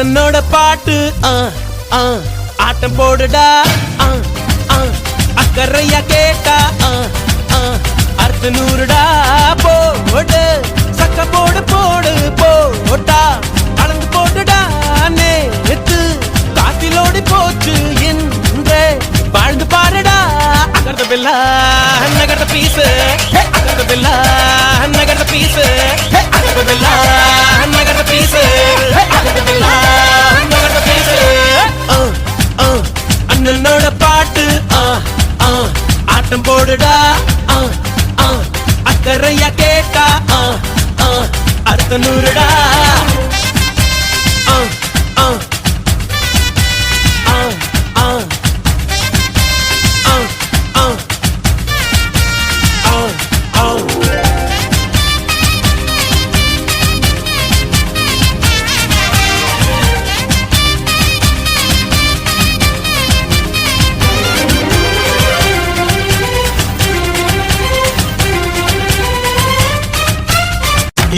அண்ணனோட பாட்டு ஆட்டம் போடுடா அக்கறையா கேட்டா அர்த்த நூறுடா போடு சக்க போடு போடு போட்டா அளந்து போட்டுடா நேத்து காத்திலோடி போச்சு என்றே வாழ்ந்து பாருடா அகர்த பில்லா நகர்த பீசு அகர்த பில்லா நகர்த பீசு அகர்த பில்லா நகர்த பீசு அகர்த பில்லா நகர்த பீசு அண்ணனோட பாட்டு ஆட்டம் போடுடா அக்கறையா கேட்டா அர்த்த நூறுடா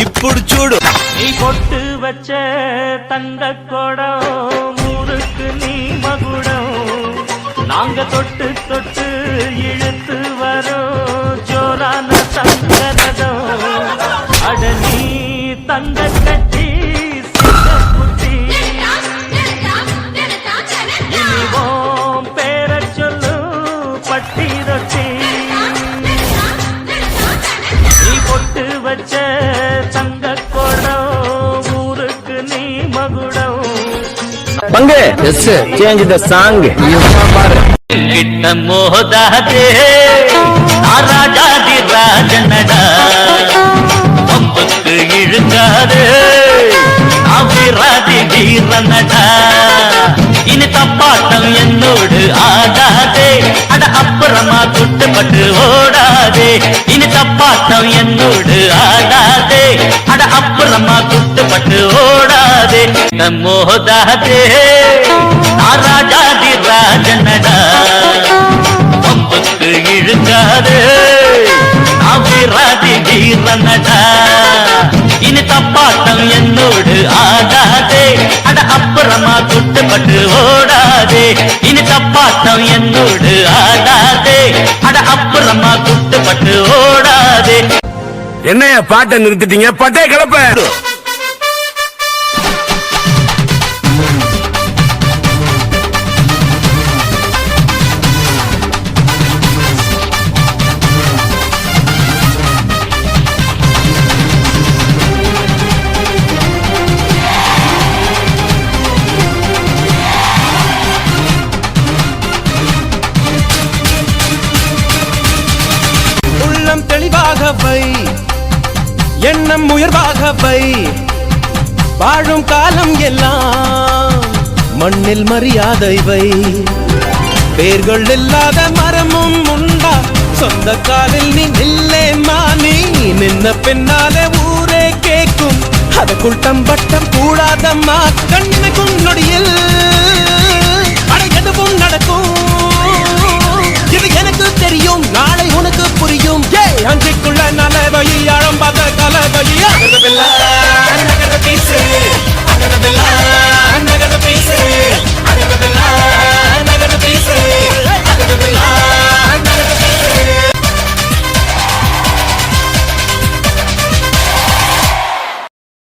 ఇప్పుడు చూడు నీ పొట్టు వచ్చే தங்க கொடம் ஊருக்கு நீ மகுடம் நாங்க தொட்டு தொட்டு இழுத்து வரோம் ஜோரான தங்கரதம் அட நீ தங்க கட்டி குட்டி இனிவோம் பேர சொல்லு பட்டி ரொட்டி நீ பொட்டு வச்ச பங்கு சேஞ்ச் த சாங் கிட்ட மோதாதே ராஜாதி ராஜனடா பம்புக்கு இழுக்காதே அபிராதி வீரனடா இனி தப்பாட்டம் என்னோடு ஆடாதே அட அப்புறமா துட்டுப்பட்டு ஓடாதே இனி தப்பாட்டம் என்னோடு ஆடாதே அட அப்புறமா துட்டுப்பட்டு ஓடாதே மோதாதே ராஜாதி ராஜனடா பம்புக்கு இழுக்காதே அபிராதி வீரனடா இனி தப்பாட்டம் என்னோடு ஆடாதே அட அப்புறமா துட்டுப்பட்டு ஓடாதே இனி தப்பாட்டம் என்னோடு ஆடாதே அட அப்புறமா துட்டுப்பட்டு ஓடாதே. என்னையா பாட்டை நிறுத்திட்டீங்க? பட்டே கிளப்ப தெளிவாக வை எண்ணம் உயர்வாக வை வாழும் காலம் எல்லாம் மண்ணில் மரியாதை வை வேர்கள் இல்லாத மரமும் உண்டா சொந்த காலில் நீ நில்லே மானி நின்ன பின்னாலே ஊரே கேட்கும் அதுக்குள் தம்பட்டம் கூடாதம்மா கண்ணுக்கும் நொடியில் எதுவும் நடக்கும் இது எனக்கு தெரியும் நாளை உனக்கு புரியும் அஞ்சிக்குள்ள நலவையில் ஆழம் பார்த்த கலவையில்